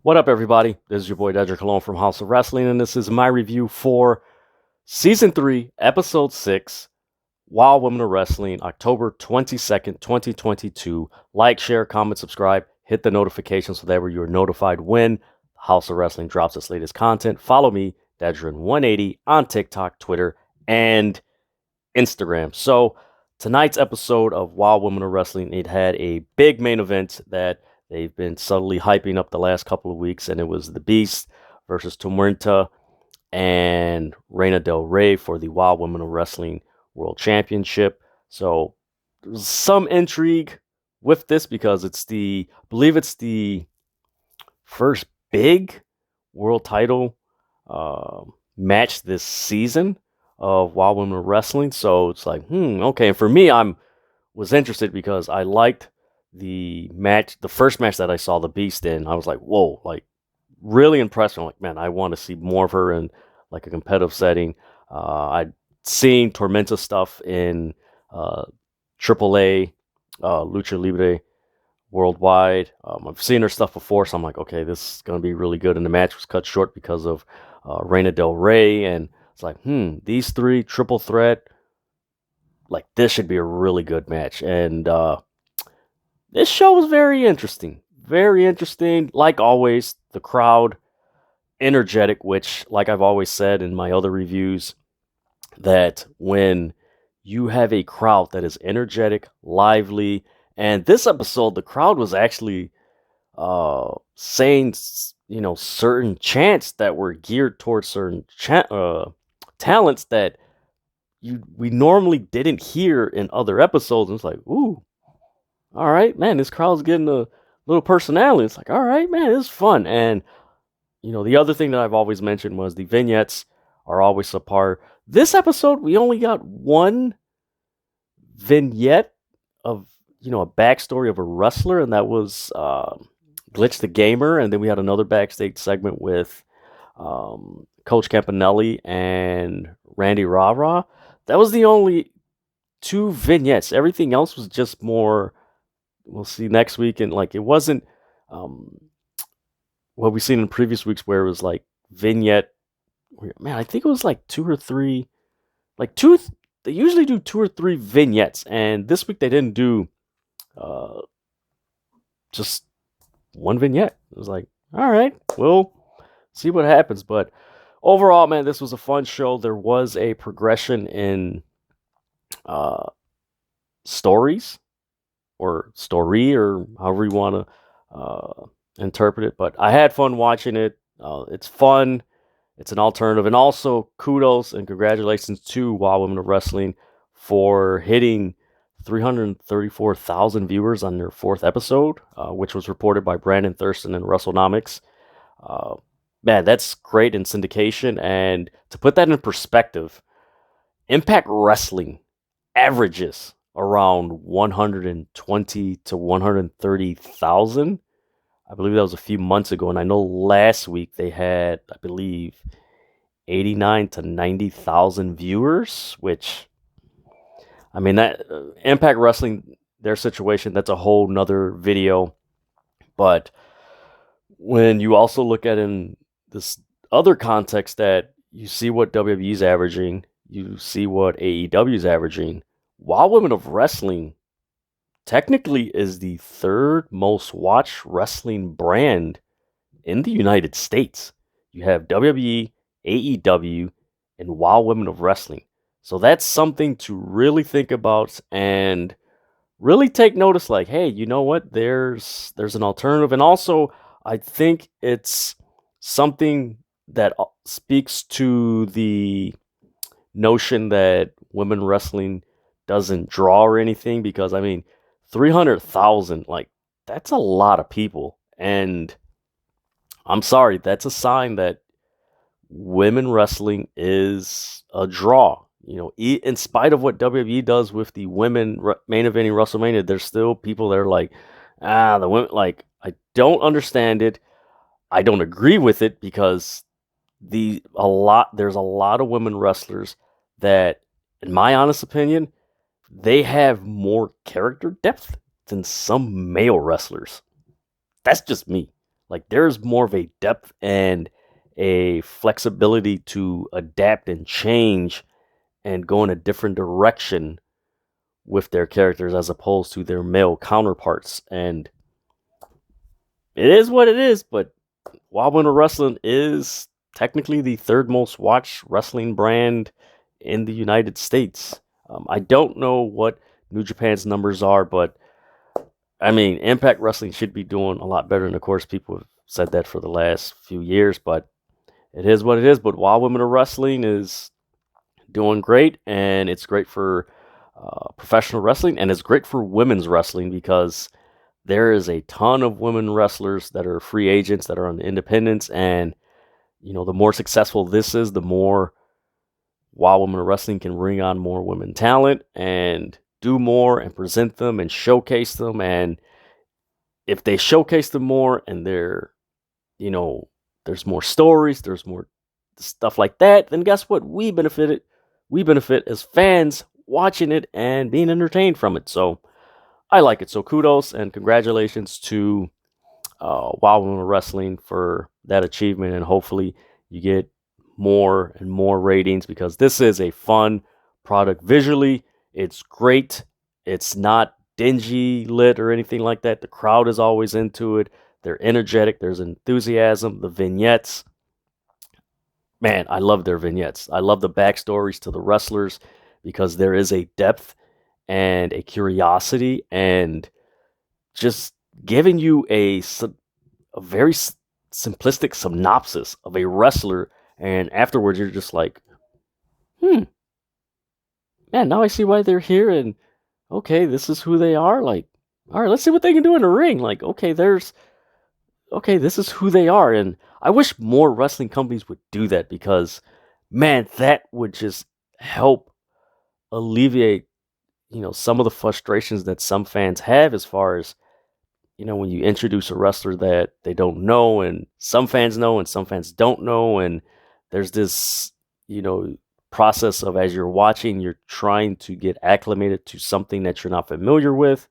What up, everybody? This is your boy Dedrian from House of Rasslin, and this is my review for Season 3, Episode 6, Wild Women of Wrestling, October 22nd, 2022. Like, share, comment, subscribe, hit the notifications so that way you're notified when House of Wrestling drops its latest content. Follow me, Dedrian180, on TikTok, Twitter, and Instagram. So, tonight's episode of Wild Women of Wrestling, it had a big main event that they've been subtly hyping up the last couple of weeks, and it was The Beast versus Tumurta and Reina Del Rey for the Wild Women of Wrestling World Championship. So there's some intrigue with this because I believe it's the first big world title match this season of Wild Women of Wrestling. So it's like, okay. And for me, was interested because I liked the first match that I saw the Beast in. I was like, whoa, like really impressed. I'm like, man, I want to see more of her in like a competitive setting. I'd seen Tormenta stuff in AAA, Lucha Libre Worldwide. I've seen her stuff before, so I'm like, okay, this is going to be really good. And the match was cut short because of Reina Del Rey. And it's like, these three, triple threat, like this should be a really good match. And this show was very interesting. Very interesting. Like always, the crowd, energetic, which, like I've always said in my other reviews, that when you have a crowd that is energetic, lively, and this episode, the crowd was actually saying, certain chants that were geared towards certain talents that we normally didn't hear in other episodes. And it's like, ooh, all right, man, this crowd's getting a little personality. It's like, all right, man, it's fun. And, the other thing that I've always mentioned was the vignettes are always subpar. This episode, we only got one vignette of, a backstory of a wrestler, and that was Glitch the Gamer. And then we had another backstage segment with Coach Campanelli and Randy Rara. That was the only two vignettes. Everything else was just more, we'll see next week. And like, it wasn't what we've seen in previous weeks where it was like vignette. Man, I think it was like two or three. They usually do 2 or 3 vignettes. And this week they didn't do just one vignette. It was like, all right, we'll see what happens. But overall, man, this was a fun show. There was a progression in stories or story or however you want to interpret it. But I had fun watching it. It's fun. It's an alternative. And also kudos and congratulations to Wild Women of Wrestling for hitting 334,000 viewers on their 4th episode, which was reported by Brandon Thurston and WrestleNomics. Man, that's great in syndication. And to put that in perspective, Impact Wrestling averages around 120 to 130,000. I believe that was a few months ago. And I know last week they had, I believe, 89 to 90,000 viewers, which, I mean, that Impact Wrestling, their situation, that's a whole nother video. But when you also look at in this other context that you see what WWE is averaging, you see what AEW is averaging, Wild Women of Wrestling technically is the 3rd most watched wrestling brand in the United States. You have WWE, AEW, and Wild Women of Wrestling. So that's something to really think about and really take notice. Like, hey, you know what? There's an alternative. And also, I think it's something that speaks to the notion that women wrestling doesn't draw or anything, because, I mean, 300,000, like, that's a lot of people. And I'm sorry, that's a sign that women wrestling is a draw. In spite of what WWE does with the women main eventing WrestleMania, there's still people that are like, the women, like, I don't understand it. I don't agree with it because there's a lot of women wrestlers that, in my honest opinion, they have more character depth than some male wrestlers. That's just me. Like there's more of a depth and a flexibility to adapt and change and go in a different direction with their characters as opposed to their male counterparts. And it is what it is, but Wild Winter Wrestling is technically the third most watched wrestling brand in the United States. I don't know what New Japan's numbers are, but I mean, Impact Wrestling should be doing a lot better. And of course, people have said that for the last few years, but it is what it is. But Wild Women of Wrestling is doing great, and it's great for professional wrestling, and it's great for women's wrestling because there is a ton of women wrestlers that are free agents that are on the independents, and the more successful this is, the more Wild Women of Wrestling can bring on more women talent and do more and present them and showcase them. And if they showcase them more and there's more stories, there's more stuff like that, then guess what? We benefit as fans watching it and being entertained from it. So I like it. So kudos and congratulations to Wild Women Wrestling for that achievement, and hopefully you get more and more ratings because this is a fun product. Visually, it's great. It's not dingy lit or anything like that. The crowd is always into it. They're energetic. There's enthusiasm. The vignettes, man, I love their vignettes. I love the backstories to the wrestlers because there is a depth and a curiosity and just giving you a very simplistic synopsis of a wrestler, and afterwards you're just like, man, now I see why they're here, and okay, this is who they are. Like, all right, let's see what they can do in the ring. Like, okay, this is who they are, and I wish more wrestling companies would do that because, man, that would just help alleviate, some of the frustrations that some fans have as far as, when you introduce a wrestler that they don't know, and some fans know and some fans don't know, and there's this, process of as you're watching, you're trying to get acclimated to something that you're not familiar with,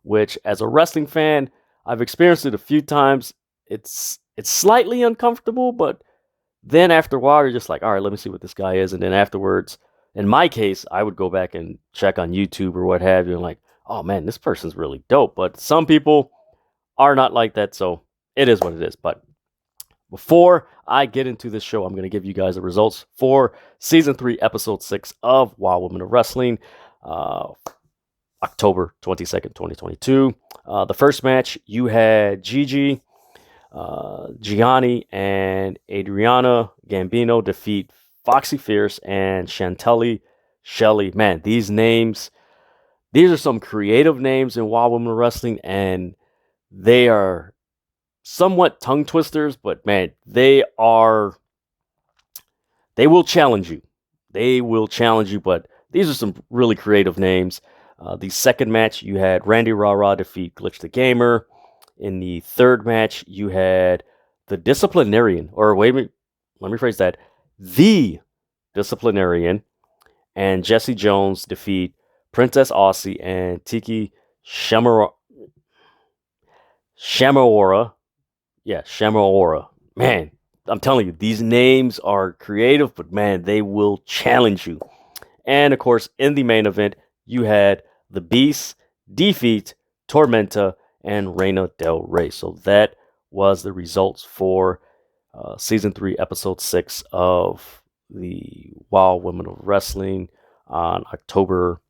which as a wrestling fan, I've experienced it a few times. It's slightly uncomfortable, but then after a while, you're just like, all right, let me see what this guy is. And then afterwards, in my case, I would go back and check on YouTube or what have you, and like, oh man, this person's really dope. But some people are not like that, so it is what it is. But before I get into this show, I'm going to give you guys the results for Season 3, Episode 6 of Wild Women of Wrestling, October 22nd, 2022. The first match, you had Gigi, Gianni, and Adriana Gambino defeat Foxy Fierce and Chantelly Shelley. Man, these are some creative names in Wild Women of Wrestling, and they are somewhat tongue twisters, but man, they will challenge you. But these are some really creative names. The second match, you had Randy Rara defeat Glitch the Gamer. In the third match, you had the Disciplinarian, or wait a minute, let me phrase that. The Disciplinarian and Jesse Jones defeat Princess Aussie and Tiki Shamawara. Yeah, Shamawara. Man, I'm telling you, these names are creative, but man, they will challenge you. And of course, in the main event, you had the Beast defeat Tormenta and Reina Del Rey. So that was the results for Season 3, Episode 6 of the Wild Women of Wrestling on October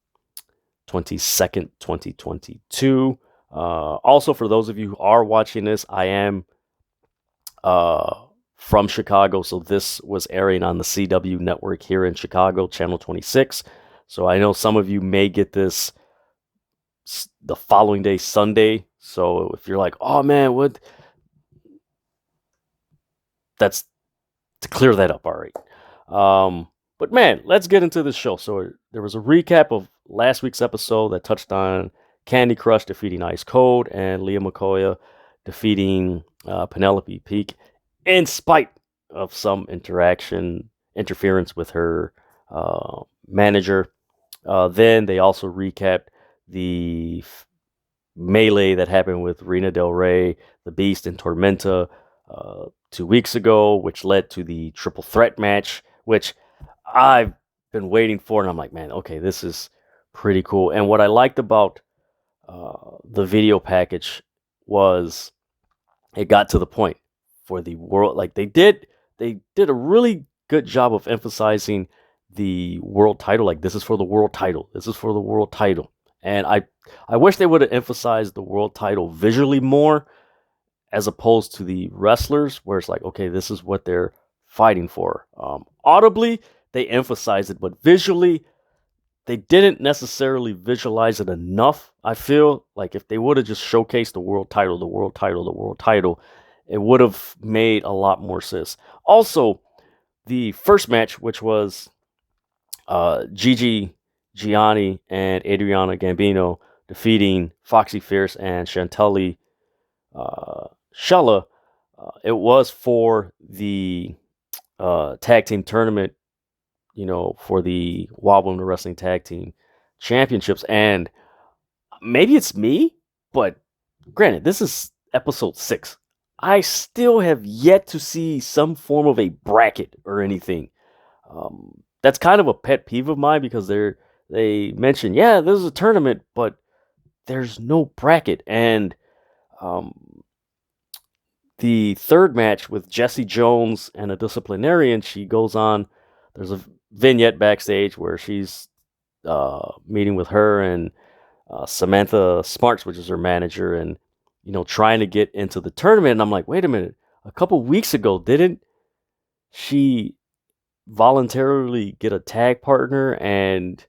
22nd, 2022. Also, for those of you who are watching this, I am from Chicago, so this was airing on the CW network here in Chicago, Channel 26. So I know some of you may get this the following day, Sunday. So if you're like, oh man, what? That's to clear that up, all right. But man, let's get into the show. So there was a recap of last week's episode that touched on Candy Crush defeating Ice Cold and Leah McCoya defeating Penelope Peak in spite of some interference with her manager. Then they also recapped the melee that happened with Reina Del Rey, the Beast, and Tormenta 2 weeks ago, which led to the triple threat match, which I've been waiting for, and I'm like, man, okay, this is pretty cool. And what I liked about the video package was it got to the point for the world. Like they did a really good job of emphasizing the world title. Like, this is for the world title. This is for the world title. And I wish they would have emphasized the world title visually more, as opposed to the wrestlers, where it's like, okay, this is what they're fighting for. Audibly, they emphasize it, but visually, they didn't necessarily visualize it enough. I feel like if they would have just showcased the world title, the world title, the world title, it would have made a lot more sense. Also, the first match, which was Gigi Gianni and Adriana Gambino defeating Foxy Fierce and Chantelli Shella, it was for the tag team tournament, for the Wild Women Wrestling Tag Team Championships. And maybe it's me, but granted, this is episode 6. I still have yet to see some form of a bracket or anything. That's kind of a pet peeve of mine, because they mention, yeah, this is a tournament, but there's no bracket. And the third match with Jesse Jones and a disciplinarian, she goes on. There's a vignette backstage where she's meeting with her and Samantha Smarts, which is her manager, and trying to get into the tournament. And I'm like, wait a minute, a couple weeks ago, didn't she voluntarily get a tag partner and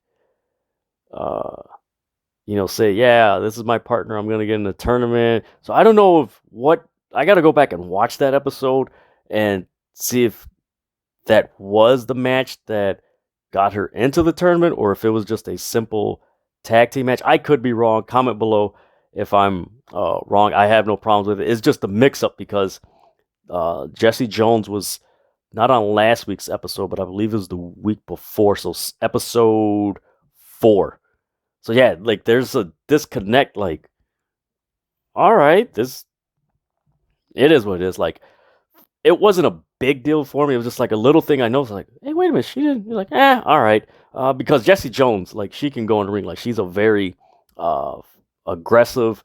say, yeah, this is my partner, I'm gonna get in the tournament? So I don't know I got to go back and watch that episode and see if that was the match that got her into the tournament, or if it was just a simple tag team match. I could be wrong. Comment below if I'm wrong. I have no problems with it. It's just a mix-up, because Jesse Jones was not on last week's episode, but I believe it was the week before, so episode 4. So yeah, like, there's a disconnect. Like, all right, it is what it is. Like, it wasn't a big deal for me. It was just like a little thing I noticed. Like, hey, wait a minute, she didn't. You're like, all right. Because Jesse Jones, like, she can go in the ring. Like, she's a very aggressive,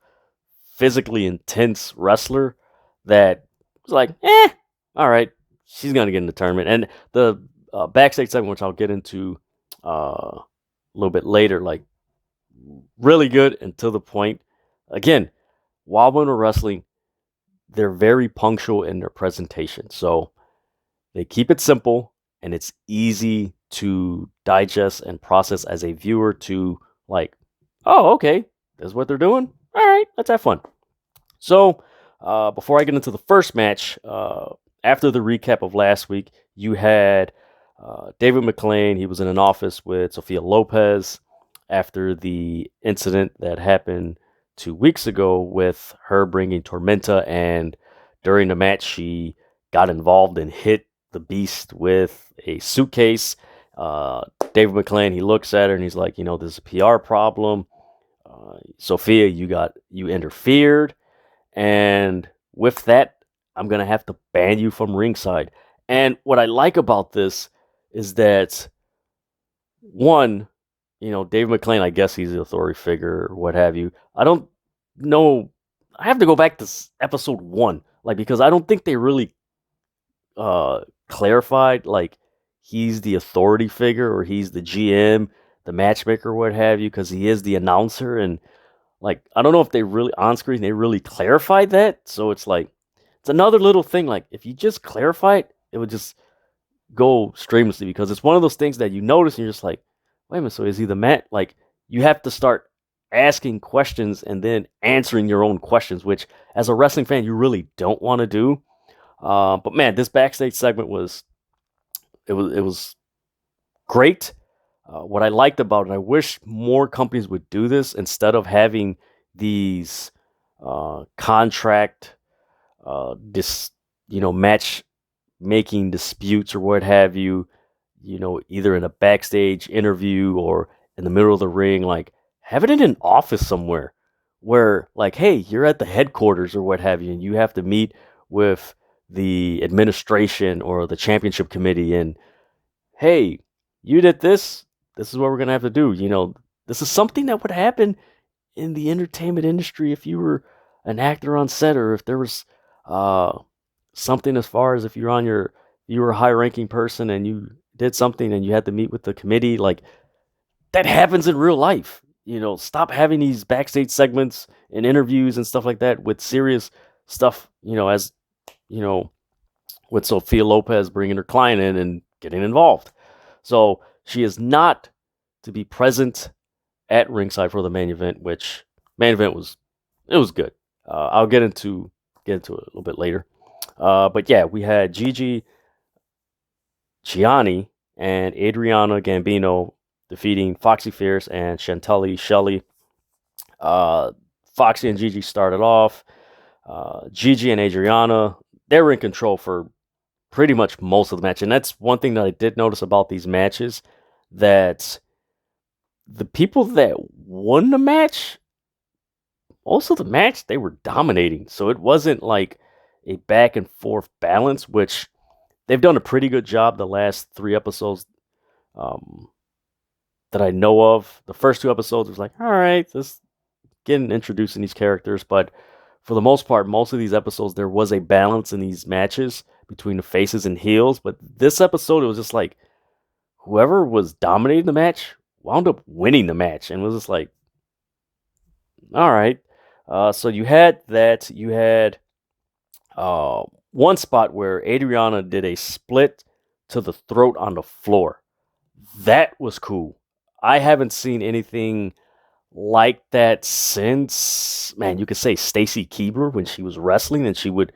physically intense wrestler that was like, all right, she's gonna get in the tournament. And the backstage segment, which I'll get into a little bit later, like, really good and to the point. Again, Wild Women Wrestling, they're very punctual in their presentation. So they keep it simple, and it's easy to digest and process as a viewer, to like, oh, okay, this is what they're doing. All right, let's have fun. So before I get into the first match, after the recap of last week, you had David McLean. He was in an office with Sophia Lopez after the incident that happened 2 weeks ago with her bringing Tormenta, and during the match, she got involved and hit the Beast with a suitcase. David McLean, he looks at her and he's like, this is a PR problem. Sophia, you interfered, and with that, I'm gonna have to ban you from ringside. And what I like about this is that, one, Dave McLean, I guess he's the authority figure or what have you. I don't know. I have to go back to episode 1, like, because I don't think they really clarified, like, he's the authority figure or he's the GM, the matchmaker, what have you, because he is the announcer. And, like, I don't know if they really, on screen, they really clarified that. So it's like, it's another little thing. Like, if you just clarify it, it would just go streamlessly, because it's one of those things that you notice and you're just like, wait a minute, so is he the Matt? Like, you have to start asking questions and then answering your own questions, which, as a wrestling fan, you really don't want to do. But man, this backstage segment was great. What I liked about it, I wish more companies would do this instead of having these contract match making disputes or what have you, either in a backstage interview or in the middle of the ring. Like, have it in an office somewhere where, like, hey, you're at the headquarters or what have you, and you have to meet with the administration or the championship committee and, hey, you did this. This is what we're gonna have to do. This is something that would happen in the entertainment industry if you were an actor on set, or if there was uh, something as far as if you were a high ranking person and you did something and you had to meet with the committee. Like, that happens in real life. Stop having these backstage segments and interviews and stuff like that with serious stuff. As you know, with Sophia Lopez bringing her client in and getting involved. So she is not to be present at ringside for the main event, which main event was good. I'll get into it a little bit later. But yeah, we had Gigi Gianni and Adriana Gambino defeating Foxy Fierce and Chantelly Shelley. Foxy and Gigi started off. Gigi and Adriana, they were in control for pretty much most of the match. And that's one thing that I did notice about these matches, that the people that won the match, most of the match, they were dominating. So it wasn't like a back and forth balance, which they've done a pretty good job the last 3 episodes that I know of. The first 2 episodes was like, all right, just getting introducing these characters. But for the most part, most of these episodes, there was a balance in these matches between the faces and heels. But this episode, it was just like whoever was dominating the match wound up winning the match, and it was just like, all right. So you had that. You had one spot where Adriana did a split to the throat on the floor. That was cool. I haven't seen anything like that since, man, you could say Stacy Keibler when she was wrestling, and she would,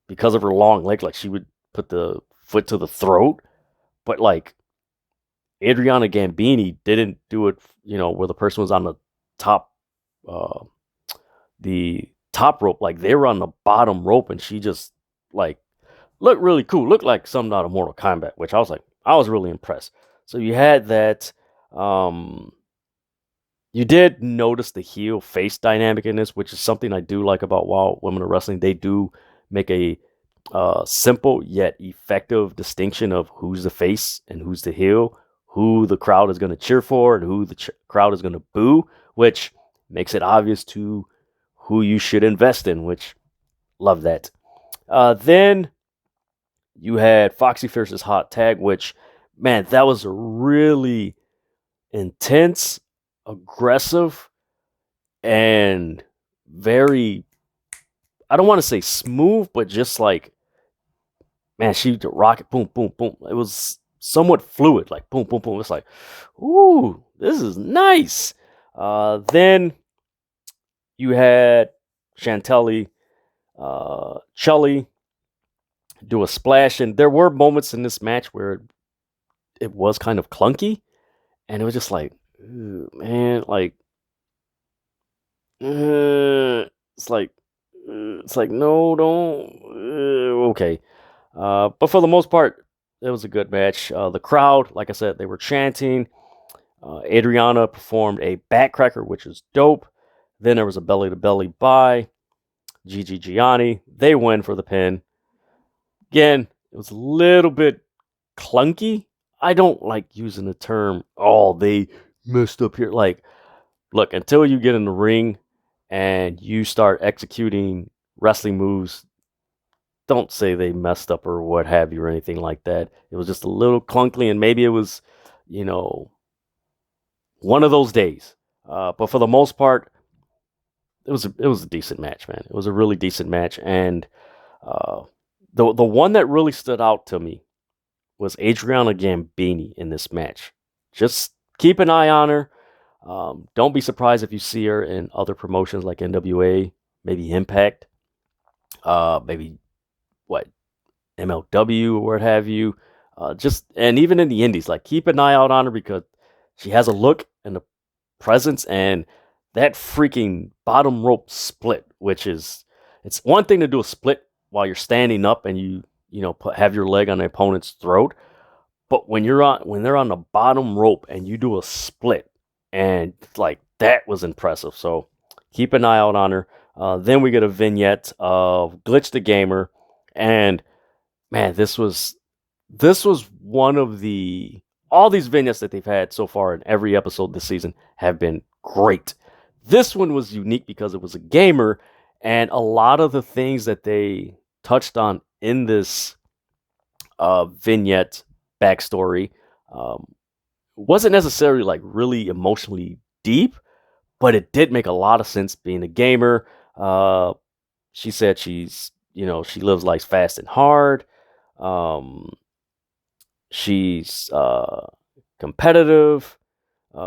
because of her long leg, like she would put the foot to the throat. But like Adriana Gambini didn't do it, where the person was on uh, the top rope, like they were on the bottom rope, and she just like looked really cool, looked like something out of Mortal Kombat, which I was really impressed. So you had that. You did notice the heel face dynamic in this, which is something I do like about Wild Women of Wrestling. They do make a simple yet effective distinction of who's the face and who's the heel, who the crowd is going to cheer for and who the crowd is going to boo, which makes it obvious to who you should invest in, which love that. Then you had Foxy Fierce's hot tag, which, man, that was a really intense, aggressive, and very, I don't want to say smooth, but just like, man, she rocket, boom, boom, boom. It was somewhat fluid, like boom, boom, boom. It's like, ooh, this is nice. Then you had Chantelly Chully do a splash, and there were moments in this match where it was kind of clunky, and it was just like, man, like, it's like, no, don't, okay. But for the most part, it was a good match. The crowd, like I said, they were chanting. Adriana performed a backcracker, which is dope. Then there was a belly-to-belly by Gigi Gianni. They win for the pin. Again, it was a little bit clunky. I don't like using the term, oh, they messed up here. Like, look, until you get in the ring and you start executing wrestling moves, don't say they messed up or what have you or anything like that. It was just a little clunky, and maybe it was, one of those days. But for the most part, it was a decent match, man. It was a really decent match, and the one that really stood out to me was Adriana Gambini in this match. Just keep an eye on her. Don't be surprised if you see her in other promotions like NWA, maybe Impact, maybe MLW or what have you. And even in the indies, like, keep an eye out on her, because she has a look and a presence, and that freaking bottom rope split, which is, it's one thing to do a split while you're standing up and you have your leg on the opponent's throat, but when they're on the bottom rope and you do a split, and like, that was impressive. So keep an eye out on her. Then we get a vignette of Glitch the Gamer And man, this was one of the all these vignettes that they've had so far in every episode this season have been great. This one was unique because it was a gamer, and a lot of the things that they touched on in this vignette backstory um, wasn't necessarily like really emotionally deep, but it did make a lot of sense being a gamer. Uh, she said she lives life fast and hard. Um, she's competitive.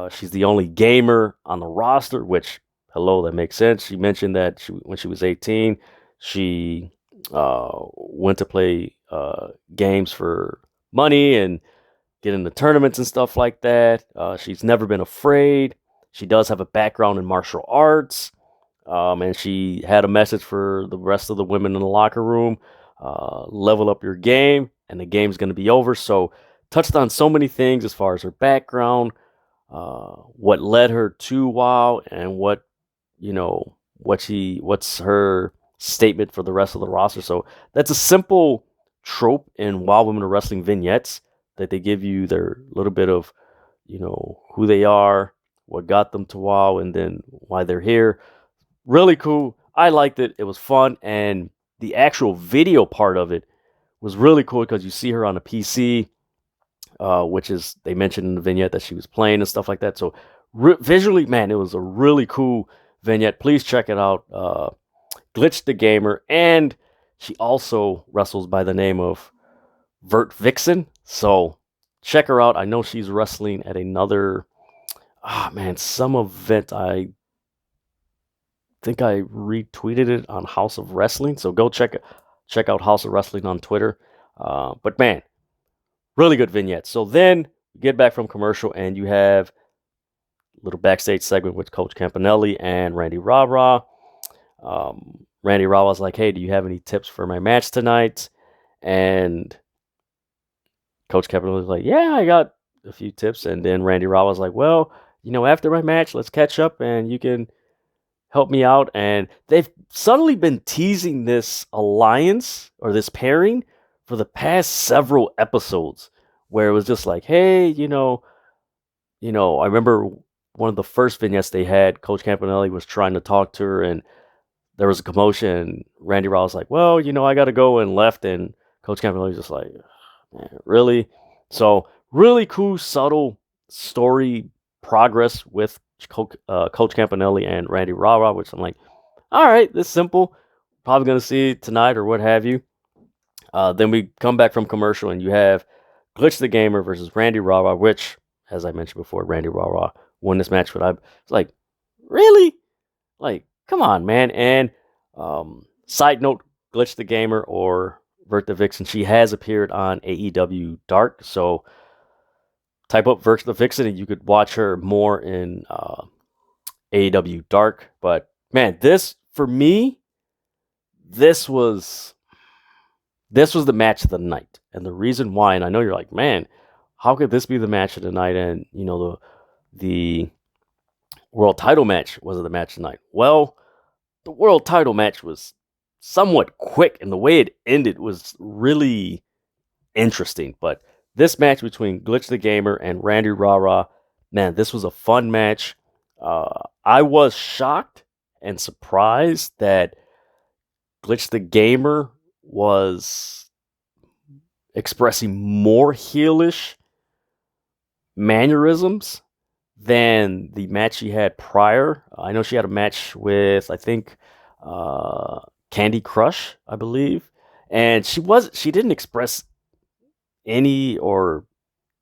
She's the only gamer on the roster, which, hello, that makes sense. She mentioned that when she was 18, she went to play games for money and get into tournaments and stuff like that. She's never been afraid. She does have a background in martial arts. And she had a message for the rest of the women in the locker room. Level up your game, and the game's going to be over. So, touched on so many things as far as her background, what led her to WoW, and what's her statement for the rest of the roster. So that's a simple trope in WoW Women of Wrestling vignettes that they give you their little bit of, who they are, what got them to WoW, and then why they're here. Really cool. I liked it. It was fun, and the actual video part of it was really cool because you see her on a PC, which is they mentioned in the vignette that she was playing and stuff like that. So visually, man, it was a really cool vignette. Please check it out. Glitch the Gamer, and she also wrestles by the name of Vert Vixen. So check her out. I know she's wrestling at another, some event. I think I retweeted it on House of Wrestling. So go check out House of Wrestling on Twitter. But man, really good vignette. So then you get back from commercial and you have a little backstage segment with Coach Campanelli and Randy Rah-Rah. Randy Rah was like, "Hey, do you have any tips for my match tonight?" And Coach Campanelli was like, "Yeah, I got a few tips." And then Randy Rah was like, "Well, after my match, let's catch up and you can help me out." And they've suddenly been teasing this alliance or this pairing for the past several episodes, where it was just like, "Hey, I remember one of the first vignettes they had, Coach Campanelli was trying to talk to her, and there was a commotion. Randy Rah was like, "Well, I got to go," and left. And Coach Campanelli was just like, "Man, really?" So, really cool, subtle story progress with Coach Campanelli and Randy Rah-Rah, which I'm like, all right, this is simple. Probably going to see it tonight or what have you. Then we come back from commercial and you have Glitch the Gamer versus Randy Rah-Rah, which, as I mentioned before, Randy Rah-Rah won this match. But I was like, really? Like, come on, man. And side note, Glitch the Gamer or Vert the Vixen, she has appeared on AEW Dark. So type up Vert the Vixen and you could watch her more in AEW Dark. But man, for me, this was the match of the night. And the reason why, and I know you're like, man, how could this be the match of the night? And the world title match wasn't the match of the night. Well, the world title match was somewhat quick, and the way it ended was really interesting. But this match between Glitch the Gamer and Randy Rah-Rah, man, this was a fun match. I was shocked and surprised that Glitch the Gamer was expressing more heelish mannerisms than the match she had prior. I know she had a match with, I think, Candy Crush, I believe, and she didn't express any, or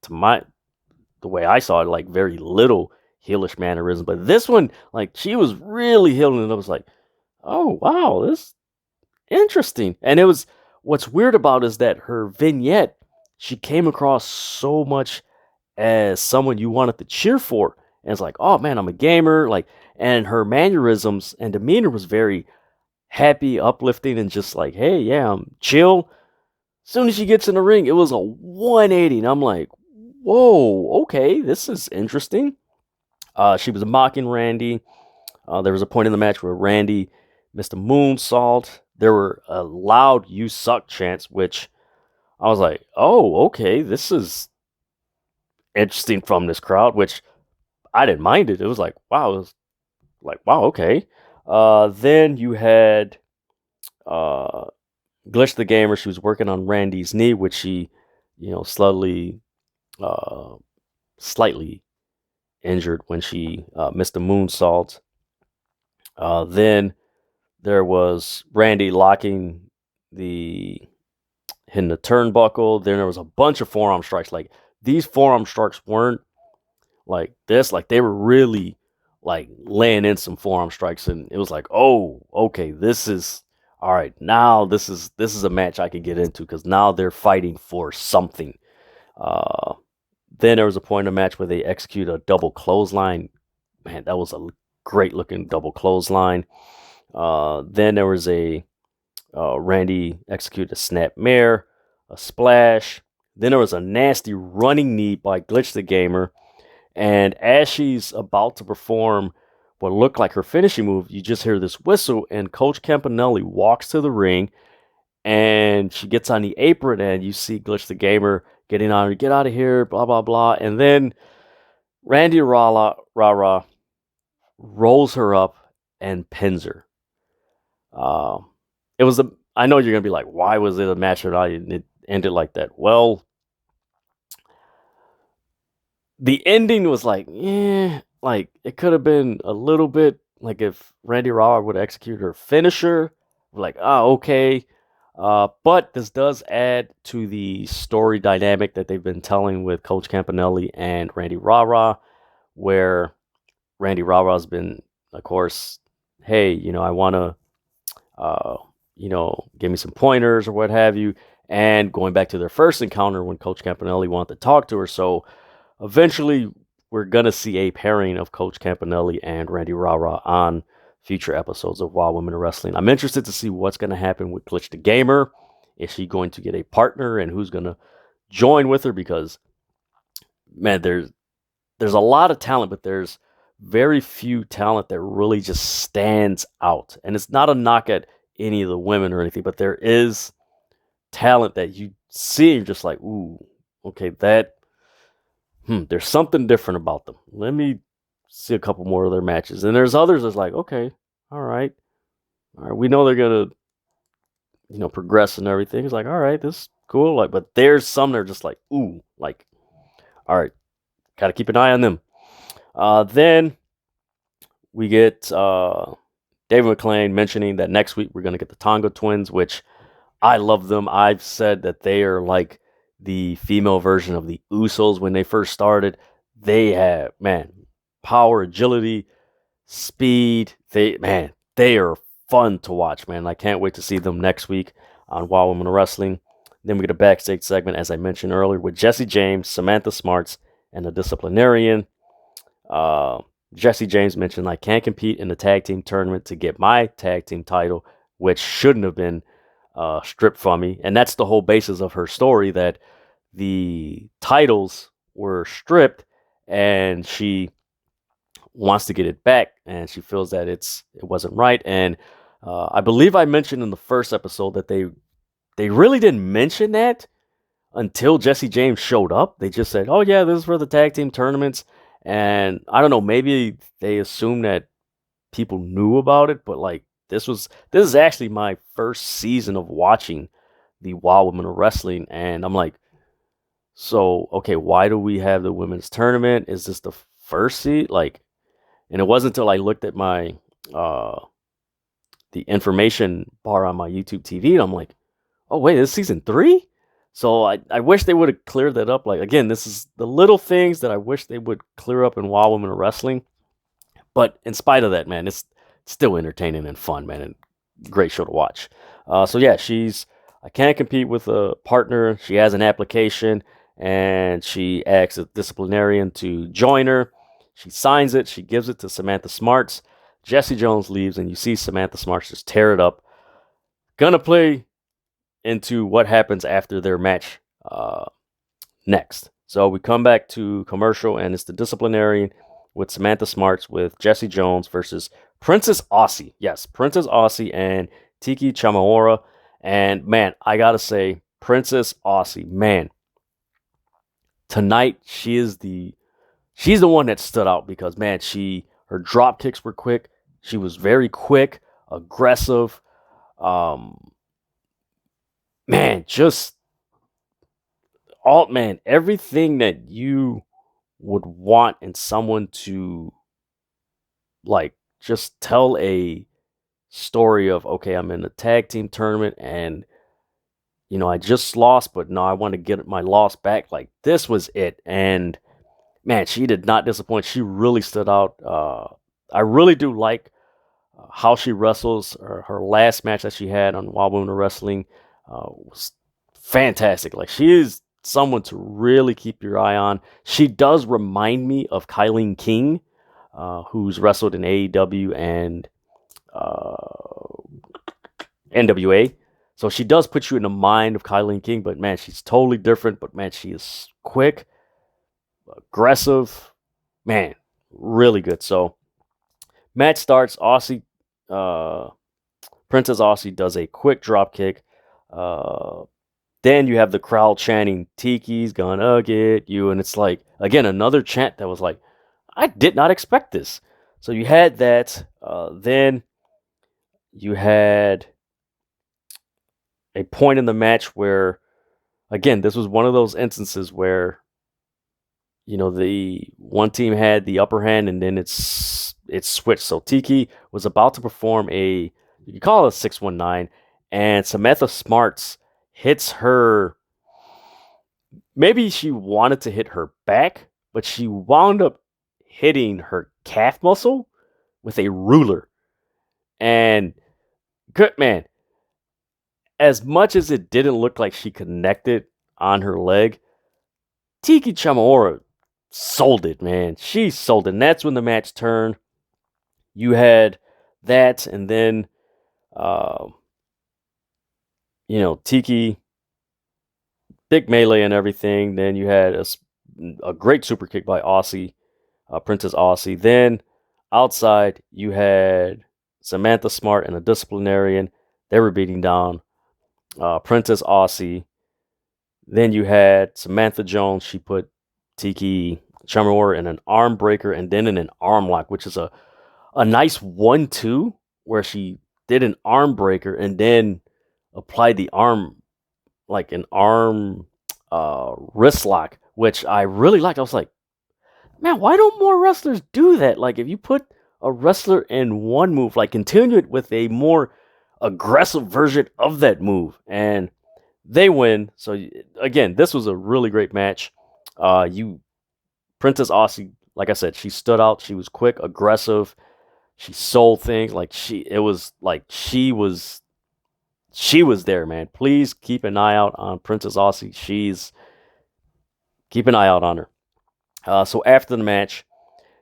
the way I saw it, like very little heelish mannerism. But this one, like, she was really healing, and I was like, oh wow, this interesting. And what's weird about is that her vignette, she came across so much as someone you wanted to cheer for. And it's like, oh man, I'm a gamer. Like, and her mannerisms and demeanor was very happy, uplifting, and just like, hey, yeah, I'm chill. As soon as she gets in the ring, it was a 180. And I'm like, whoa, okay, this is interesting. She was mocking Randy. There was a point in the match where Randy missed a moonsault there were a loud "You suck" chants, which I was like, oh, okay, this is interesting from this crowd, which I didn't mind it. It was like, wow, it was like, wow, okay. Then you had uh, Glitch the Gamer. She was working on Randy's knee, which she, uh, slightly injured when she missed the moonsault. Then there was Randy locking the hitting the turnbuckle. Then there was a bunch of forearm strikes. Like these forearm strikes weren't like this. Like they were really like laying in some forearm strikes, and it was like, oh, okay, this is all right. Now this is a match I can get into because now they're fighting for something. Uh, then there was a point in the match where they execute a double clothesline. Man, that was a great looking double clothesline. Then there was a Randy executed a snap mare, a splash. Then there was a nasty running knee by Glitch the Gamer. And as she's about to perform what looked like her finishing move, you just hear this whistle, and Coach Campanelli walks to the ring, and she gets on the apron, and you see Glitch the Gamer getting on her, get out of here, blah, blah, blah. And then Randy Rara rolls her up and pins her. It was a. I know you're gonna be like, why was it a match or not? It ended like that. Well, the ending was like, like it could have been a little bit like if Randy Rara would execute her finisher. Like, okay. But this does add to the story dynamic that they've been telling with Coach Campanelli and Randy Rara, where Randy Rara's been, of course, hey, I want to give me some pointers or what have you. And going back to their first encounter when Coach Campanelli wanted to talk to her. So eventually we're going to see a pairing of Coach Campanelli and Randy Rara on future episodes of Wild Women of Wrestling. I'm interested to see what's going to happen with Glitch the Gamer. Is she going to get a partner and who's going to join with her? Because, man, there's a lot of talent, but there's very few talent that really just stands out. And it's not a knock at any of the women or anything, but there is talent that you see and you're just like, ooh, okay, there's something different about them. Let me see a couple more of their matches. And there's others that's like, okay, all right, we know they're gonna, progress and everything. It's like, all right, this is cool. Like, but there's some that are just like, ooh, like, all right, gotta keep an eye on them. Then we get David McClain mentioning that next week we're going to get the Tonga twins, which I love them. I've said that they are like the female version of the Usos when they first started. They have, man, power, agility, speed. They are fun to watch, man. I can't wait to see them next week on Wild Women of Wrestling. Then we get a backstage segment, as I mentioned earlier, with Jesse James, Samantha Smarts, and the Disciplinarian. Jesse James mentioned I can't compete in the tag team tournament to get my tag team title, which shouldn't have been stripped from me. And that's the whole basis of her story, that the titles were stripped and she wants to get it back, and she feels that it wasn't right. And I believe I mentioned in the first episode that they really didn't mention that until Jesse James showed up. They just said, oh yeah, this is for the tag team tournaments. And I don't know, maybe they assumed that people knew about it, but like this is actually my first season of watching the Wild Women of Wrestling, and I'm like, so okay, why do we have the women's tournament? Is this the first seat? Like, and it wasn't until I looked at my the information bar on my YouTube TV, and I'm like, oh wait, this is season 3? So I wish they would have cleared that up. Like, again, this is the little things that I wish they would clear up in Wild Women of Wrestling. But in spite of that, man, it's still entertaining and fun, man, and great show to watch. So yeah, I can't compete with a partner. She has an application, and she asks a disciplinarian to join her. She signs it. She gives it to Samantha Smarts. Jesse Jones leaves, and you see Samantha Smarts just tear it up. Gonna play into what happens after their match next. So we come back to commercial, and it's the disciplinarian with Samantha Smarts with Jesse Jones versus Princess Aussie. Yes, Princess Aussie and Tiki Chamahora. And man, I gotta say, Princess Aussie, man, tonight she's the one that stood out because man, her drop kicks were quick. She was very quick, aggressive. Um, man, just everything that you would want in someone to like just tell a story of, okay, I'm in a tag team tournament and I just lost, but no, I want to get my loss back. Like this was it. And man, she did not disappoint. She really stood out. I really do like how she wrestles. Her last match that she had on Wild Women of Wrestling was fantastic. Like she is someone to really keep your eye on. She does remind me of Kylie King, who's wrestled in AEW and NWA. So she does put you in the mind of Kylie King, but man, she's totally different. But man, she is quick, aggressive, man, really good. So match starts. Aussie, Princess Aussie does a quick drop kick. Then you have the crowd chanting, "Tiki's gonna get you," and it's like again another chant that was like, I did not expect this. So you had that. Then you had a point in the match where, again, this was one of those instances where the one team had the upper hand and then it's switched. So Tiki was about to perform you could call it a 619, and Samantha Smarts hits her. Maybe she wanted to hit her back, but she wound up hitting her calf muscle with a ruler. And good man, as much as it didn't look like she connected on her leg, Tiki Chamahora sold it, man. She sold it. And that's when the match turned. You had that, and then, Tiki, big melee and everything. Then you had a great super kick by Aussie, Princess Aussie. Then outside, you had Samantha Smart and a disciplinarian. They were beating down Princess Aussie. Then you had Samantha Jones. She put Tiki Chamahora in an arm breaker and then in an arm lock, which is a nice 1-2 where she did an arm breaker and then applied the arm, like an arm wrist lock, which I really liked. I was like, man, why don't more wrestlers do that? Like if you put a wrestler in one move, like continue it with a more aggressive version of that move. And they win. So again, this was a really great match. Princess Aussie, like I said, she stood out. She was quick, aggressive. She sold things. Like she was there, man. Please keep an eye out on Princess Aussie. Keep an eye out on her. So after the match,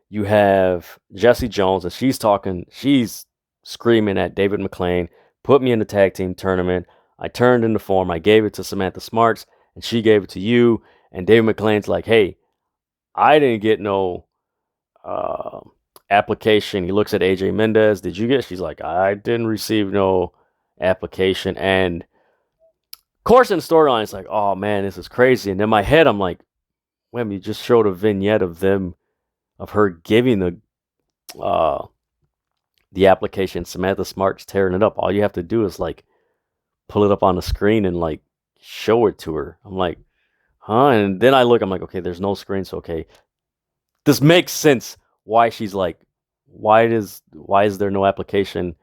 you have Jessie Jones, and she's screaming at David McLean, put me in the tag team tournament. I turned in the form. I gave it to Samantha Smarts, and she gave it to you. And David McLean's like, hey, I didn't get no application. He looks at AJ Mendez. Did you get? She's like, I didn't receive no application. And of course, in the storyline, it's like, oh man, this is crazy. And in my head, I'm like, wait, you just showed a vignette of her giving the application. Samantha Smart's tearing it up. All you have to do is like pull it up on the screen and like show it to her. I'm like, huh? And then I'm like, okay, there's no screen, so okay. This makes sense why she's like, why is there no application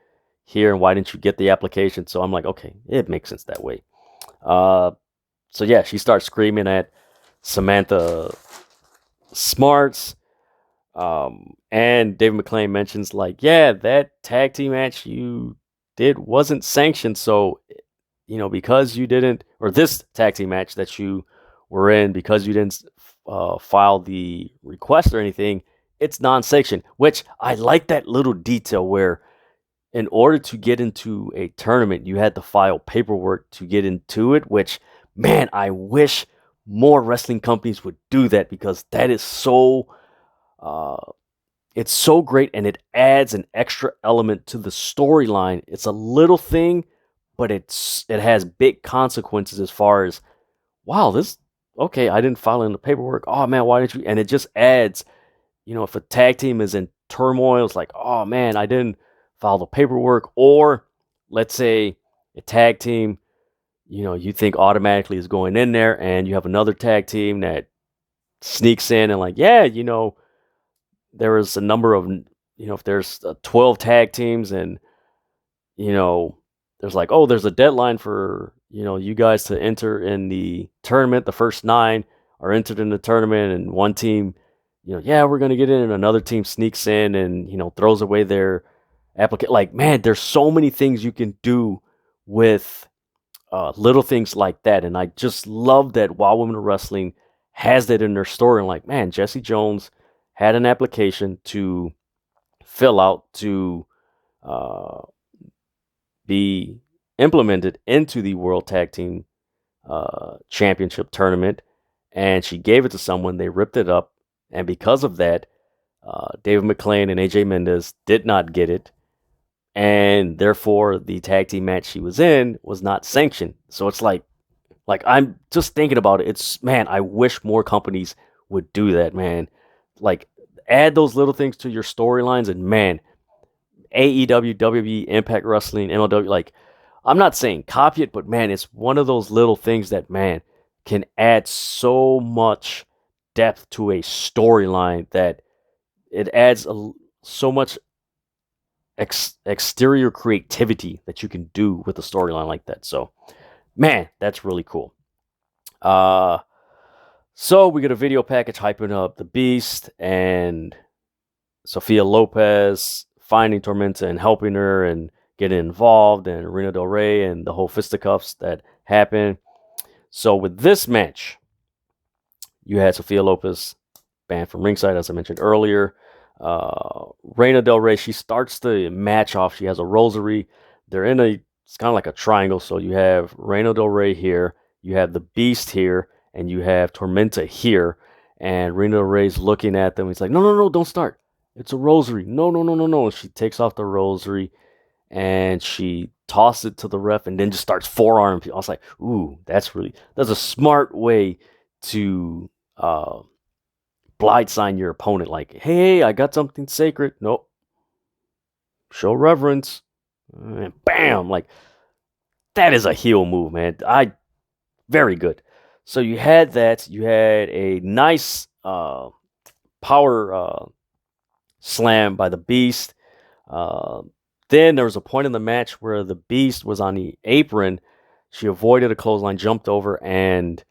here, and why didn't you get the application? So I'm like, okay, it makes sense that way. So yeah, she starts screaming at Samantha Smarts. And David McLean mentions like, yeah, that tag team match you did wasn't sanctioned. So, because you didn't, or this tag team match that you were in, because you didn't file the request or anything, it's non-sanctioned, which I like that little detail where in order to get into a tournament, you had to file paperwork to get into it, which, man, I wish more wrestling companies would do that because that is so it's so great, and it adds an extra element to the storyline. It's a little thing, but it has big consequences as far as, wow, this, okay, I didn't file in the paperwork. Oh man, why didn't you? And it just adds, if a tag team is in turmoil, it's like, oh man, I didn't file the paperwork. Or let's say a tag team, you think automatically is going in there, and you have another tag team that sneaks in and like, yeah, there is a number of, if there's 12 tag teams, and, there's like, oh, there's a deadline for, you guys to enter in the tournament. The first 9 are entered in the tournament, and one team, yeah, we're going to get in, and another team sneaks in and, throws away their applicant. Like, man, there's so many things you can do with little things like that. And I just love that Wild Women of Wrestling has that in their story. And like, man, Jesse Jones had an application to fill out to be implemented into the World Tag Team Championship tournament, and she gave it to someone. They ripped it up, and because of that, David McLean and AJ Mendez did not get it, and therefore the tag team match she was in was not sanctioned. So it's like I'm just thinking about it. It's, man, I wish more companies would do that, man. Like, add those little things to your storylines, and man, AEW, WWE, Impact Wrestling, MLW, like, I'm not saying copy it, but man, it's one of those little things that, man, can add so much depth to a storyline, that it adds so much exterior creativity that you can do with a storyline like that. So, man, that's really cool. So we get a video package hyping up the Beast and Sophia Lopez finding Tormenta and helping her and getting involved, and Reina Del Rey and the whole fisticuffs that happen. So with this match, you had Sophia Lopez banned from ringside, as I mentioned earlier. Reina Del Rey, she starts the match off. She has a rosary. They're in it's kind of like a triangle. So you have Reina Del Rey here, you have the Beast here, and you have Tormenta here. And Reina Del Rey's looking at them. He's like, no, don't start. It's a rosary. No. She takes off the rosary and she tosses it to the ref, and then just starts forearming. I was like, ooh, that's a smart way to blindside your opponent. Like, hey, I got something sacred. Nope. Show reverence. And bam! Like, that is a heel move, man. Very good. So you had that. You had a nice power slam by the Beast. Then there was a point in the match where the Beast was on the apron. She avoided a clothesline, jumped over, and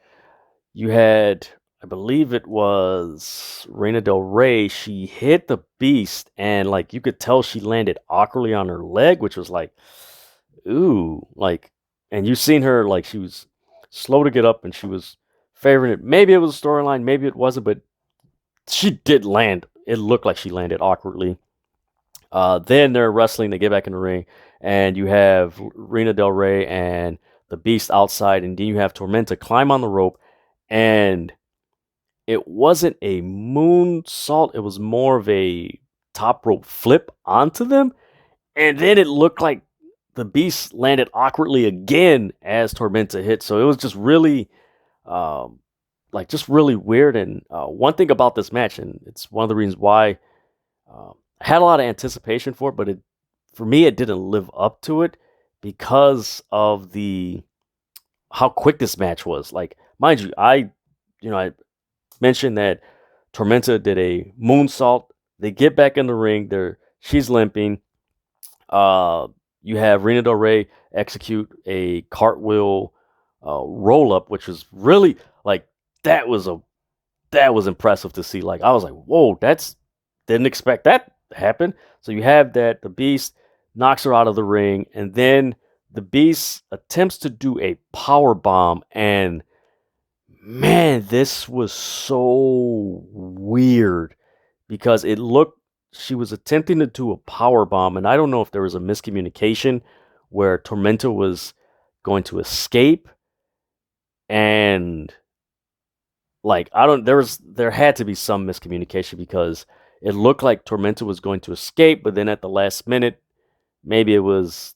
you had, I believe it was Reina Del Rey. She hit the Beast, and like you could tell she landed awkwardly on her leg, which was like, ooh, like, and you seen her, like, she was slow to get up and she was favoring it. Maybe it was a storyline, maybe it wasn't, but she did land. It looked like she landed awkwardly. Then they're wrestling. They get back in the ring, and you have Reina Del Rey and the Beast outside, and then you have Tormenta climb on the rope, and it wasn't a moonsault. It was more of a top rope flip onto them, and then it looked like the Beast landed awkwardly again as Tormenta hit. So it was just really, just really weird. And one thing about this match, and it's one of the reasons why I had a lot of anticipation for it, but for me, it didn't live up to it because of how quick this match was. Like, mind you, I mentioned that Tormenta did a moonsault. They get back in the ring. She's limping. You have Reina Del Rey execute a cartwheel roll up, which was really, like, that was impressive to see. Like, I was like, whoa, didn't expect that to happen. So you have that. The Beast knocks her out of the ring, and then the Beast attempts to do a power bomb, and man, this was so weird because she was attempting to do a power bomb, and I don't know if there was a miscommunication where Tormenta was going to escape, and like, there had to be some miscommunication, because It looked like Tormenta was going to escape, but then at the last minute, maybe it was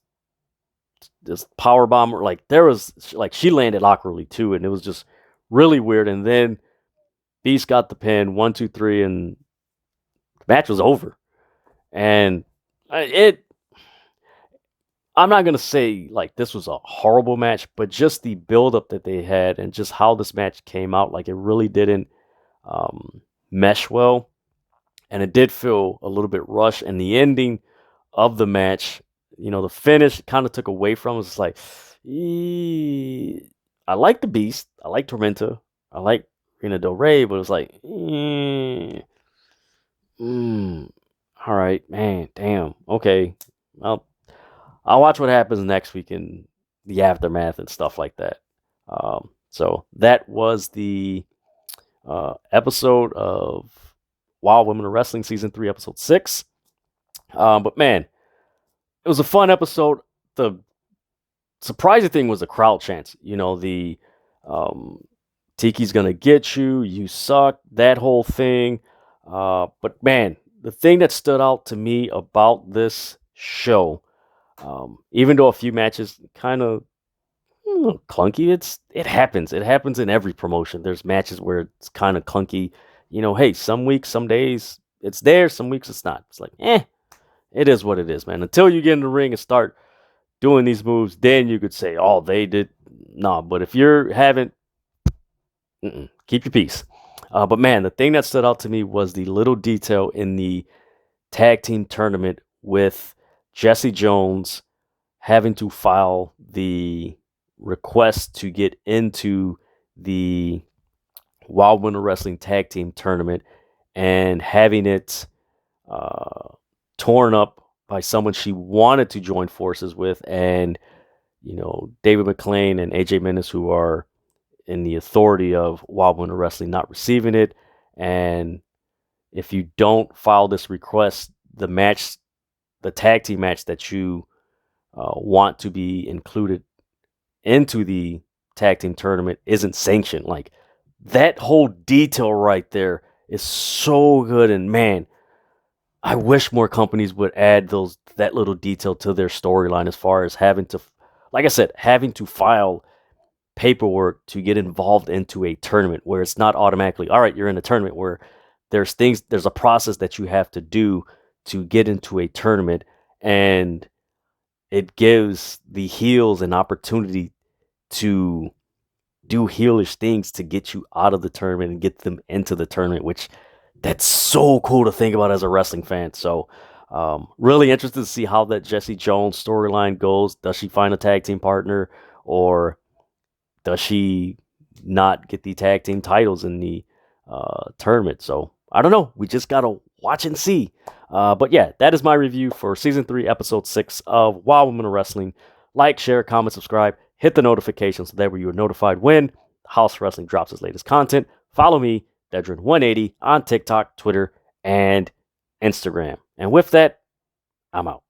this power bomb, or like there was like she landed awkwardly too, and it was just really weird. And then Beast got the pin, 1, 2, 3, and the match was over. And it, I'm not gonna say like this was a horrible match, but just the buildup that they had and just how this match came out, like it really didn't mesh well, and it did feel a little bit rushed. And the ending of the match, the finish kind of took away from it. It's like, I like the Beast, I like Tormenta, I like Reina Del Rey, but it was like, all right, man, damn, okay, well, I'll watch what happens next week in the aftermath and stuff like that. So that was the episode of Wild Women of Wrestling Season 3, Episode 6. But man, it was a fun episode. The surprising thing was the crowd chants. The Tiki's gonna get you, you suck, that whole thing. But man, the thing that stood out to me about this show, even though a few matches kind of clunky, it happens. It happens in every promotion. There's matches where it's kind of clunky. Hey, some weeks, some days it's there, some weeks it's not. It's like, it is what it is, man. Until you get in the ring and start doing these moves, then you could say, oh, they did. No, but if you haven't, keep your peace. But man, the thing that stood out to me was the little detail in the tag team tournament with Jesse Jones having to file the request to get into the Wild Winter Wrestling Tag Team Tournament and having it torn up by someone she wanted to join forces with, and David McLean and AJ Menace, who are in the authority of Wild Winter Wrestling, not receiving it. And if you don't file this request, the tag team match that you want to be included into the tag team tournament isn't sanctioned. Like, that whole detail right there is so good. And man, I wish more companies would add that little detail to their storyline, as far as having to, like I said, having to file paperwork to get involved into a tournament, where it's not automatically, all right, you're in a tournament, where there's a process that you have to do to get into a tournament, and it gives the heels an opportunity to do heelish things to get you out of the tournament and get them into the tournament, which that's so cool to think about as a wrestling fan. So really interested to see how that Jesse Jones storyline goes. Does she find a tag team partner, or does she not get the tag team titles in the tournament? So I don't know. We just got to watch and see. But yeah, that is my review for Season 3, Episode 6 of Wild Women of Wrestling. Like, share, comment, subscribe, hit the notifications so that way you are notified when House Wrestling drops its latest content. Follow me, Dedrian180, on TikTok, Twitter, and Instagram. And with that, I'm out.